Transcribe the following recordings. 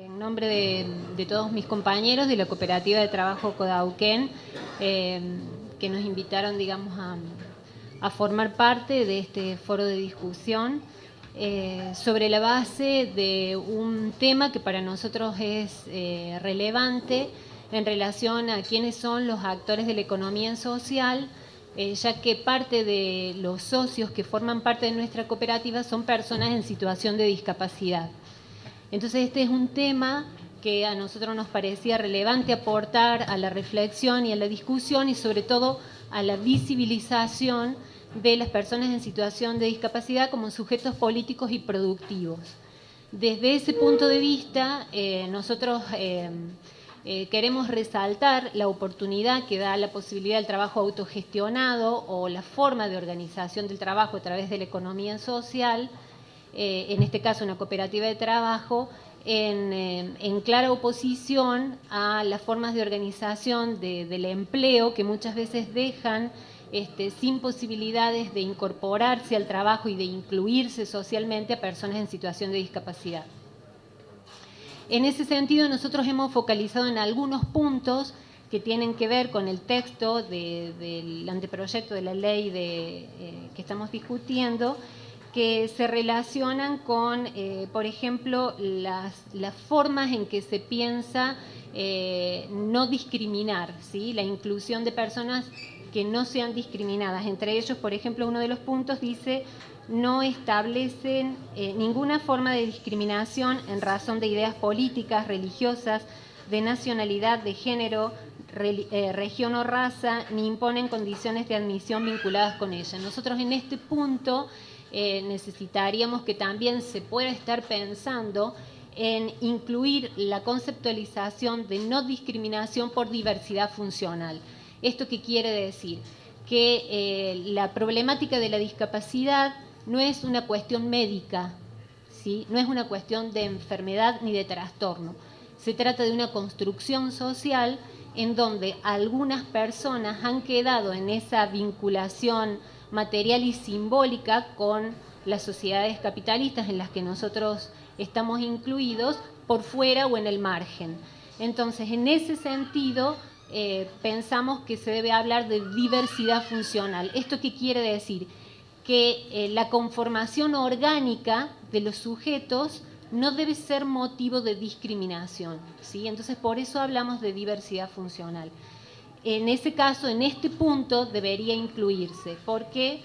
En nombre de todos mis compañeros de la Cooperativa de Trabajo Codauquén, que nos invitaron, digamos, a formar parte de este foro de discusión sobre la base de un tema que para nosotros es relevante en relación a quiénes son los actores de la economía social, ya que parte de los socios que forman parte de nuestra cooperativa son personas en situación de discapacidad. Entonces este es un tema que a nosotros nos parecía relevante aportar a la reflexión y a la discusión y sobre todo a la visibilización de las personas en situación de discapacidad como sujetos políticos y productivos. Desde ese punto de vista, nosotros queremos resaltar la oportunidad que da la posibilidad del trabajo autogestionado o la forma de organización del trabajo a través de la economía social, en este caso una cooperativa de trabajo, en clara oposición a las formas de organización del empleo que muchas veces dejan sin posibilidades de incorporarse al trabajo y de incluirse socialmente a personas en situación de discapacidad. En ese sentido, nosotros hemos focalizado en algunos puntos que tienen que ver con el texto del anteproyecto de la ley que estamos discutiendo, que se relacionan con, por ejemplo, las formas en que se piensa no discriminar, ¿sí? La inclusión de personas que no sean discriminadas. Entre ellos, por ejemplo, uno de los puntos dice: no establecen ninguna forma de discriminación en razón de ideas políticas, religiosas, de nacionalidad, de género, región o raza, ni imponen condiciones de admisión vinculadas con ella. Nosotros en este punto necesitaríamos que también se pueda estar pensando en incluir la conceptualización de no discriminación por diversidad funcional. ¿Esto qué quiere decir? Que la problemática de la discapacidad no es una cuestión médica, ¿sí? No es una cuestión de enfermedad ni de trastorno. Se trata de una construcción social en donde algunas personas han quedado en esa vinculación material y simbólica con las sociedades capitalistas en las que nosotros estamos incluidos, por fuera o en el margen. Entonces, en ese sentido, pensamos que se debe hablar de diversidad funcional. ¿Esto qué quiere decir? Que la conformación orgánica de los sujetos no debe ser motivo de discriminación, ¿sí? Entonces, por eso hablamos de diversidad funcional. En ese caso, en este punto, debería incluirse. ¿Por qué?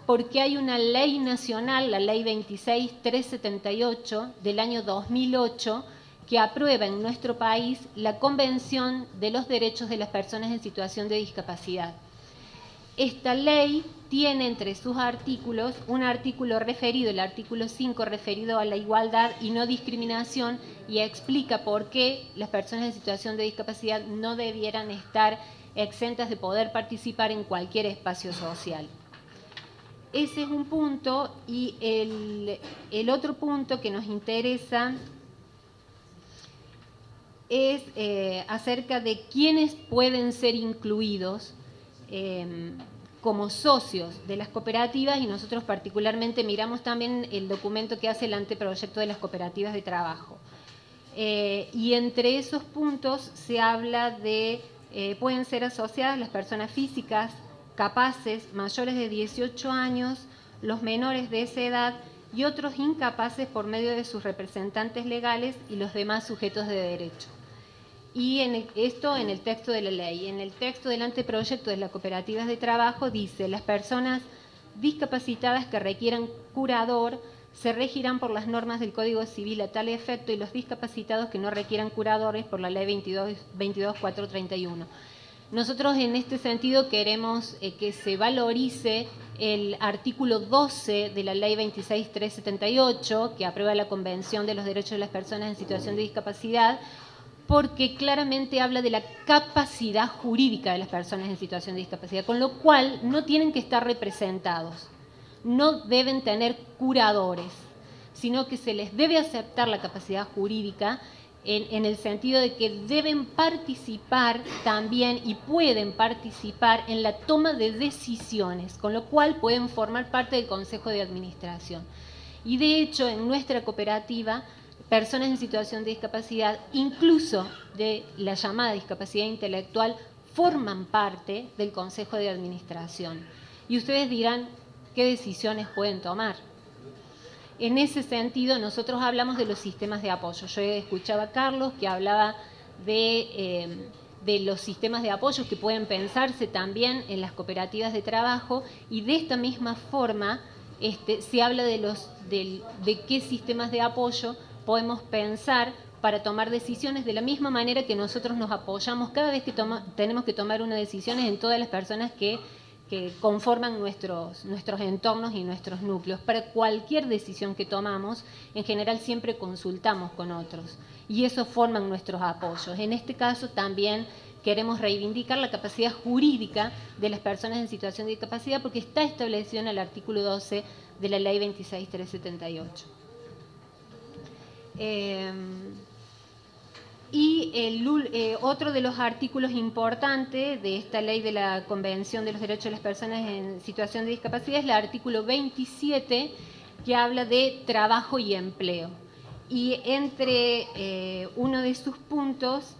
Porque hay una ley nacional, la ley 26.378 del año 2008, que aprueba en nuestro país la Convención de los Derechos de las Personas en Situación de Discapacidad. Esta ley tiene entre sus artículos un artículo referido, el artículo 5, referido a la igualdad y no discriminación, y explica por qué las personas en situación de discapacidad no debieran estar exentas de poder participar en cualquier espacio social. Ese es un punto, y el otro punto que nos interesa es acerca de quiénes pueden ser incluidos como socios de las cooperativas, y nosotros particularmente miramos también el documento que hace el anteproyecto de las cooperativas de trabajo. Y entre esos puntos se habla de, pueden ser asociadas las personas físicas capaces, mayores de 18 años, los menores de esa edad y otros incapaces por medio de sus representantes legales y los demás sujetos de derecho. Y esto en el texto de la ley. En el texto del anteproyecto de las cooperativas de trabajo dice: las personas discapacitadas que requieran curador se regirán por las normas del Código Civil a tal efecto, y los discapacitados que no requieran curadores por la ley 22.431. Nosotros en este sentido queremos que se valorice el artículo 12 de la ley 26.378, que aprueba la Convención de los Derechos de las Personas en Situación de Discapacidad, porque claramente habla de la capacidad jurídica de las personas en situación de discapacidad, con lo cual no tienen que estar representados, no deben tener curadores, sino que se les debe aceptar la capacidad jurídica en el sentido de que deben participar también y pueden participar en la toma de decisiones, con lo cual pueden formar parte del Consejo de Administración. Y de hecho, en nuestra cooperativa personas en situación de discapacidad, incluso de la llamada discapacidad intelectual, forman parte del Consejo de Administración. Y ustedes dirán, ¿qué decisiones pueden tomar? En ese sentido, nosotros hablamos de los sistemas de apoyo. Yo escuchaba a Carlos que hablaba de los sistemas de apoyo que pueden pensarse también en las cooperativas de trabajo, y de esta misma forma se habla de qué sistemas de apoyo podemos pensar para tomar decisiones de la misma manera que nosotros nos apoyamos cada vez que tenemos que tomar una decisión en todas las personas que conforman nuestros entornos y nuestros núcleos. Para cualquier decisión que tomamos, en general siempre consultamos con otros y eso forman nuestros apoyos. En este caso también queremos reivindicar la capacidad jurídica de las personas en situación de discapacidad porque está establecido en el artículo 12 de la Ley 26.378. Otro de los artículos importantes de esta ley de la Convención de los Derechos de las Personas en Situación de Discapacidad es el artículo 27, que habla de trabajo y empleo. Y entre uno de sus puntos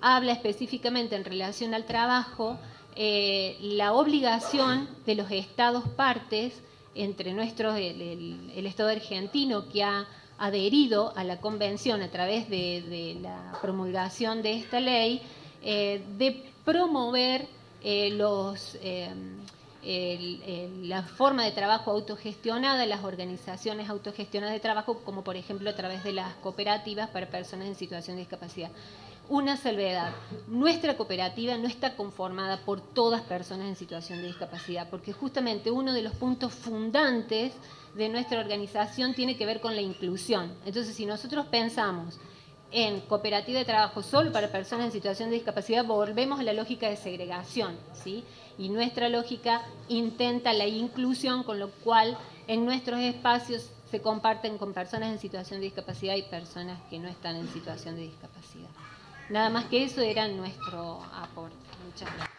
habla específicamente en relación al trabajo, la obligación de los estados partes, entre el Estado argentino, que ha adherido a la Convención a través de la promulgación de esta ley, de promover la forma de trabajo autogestionada, las organizaciones autogestionadas de trabajo, como por ejemplo a través de las cooperativas para personas en situación de discapacidad. Una salvedad, nuestra cooperativa no está conformada por todas personas en situación de discapacidad, porque justamente uno de los puntos fundantes de nuestra organización tiene que ver con la inclusión. Entonces, si nosotros pensamos en cooperativa de trabajo solo para personas en situación de discapacidad, volvemos a la lógica de segregación, ¿sí? Y nuestra lógica intenta la inclusión, con lo cual en nuestros espacios se comparten con personas en situación de discapacidad y personas que no están en situación de discapacidad. Nada más que eso era nuestro aporte. Muchas gracias.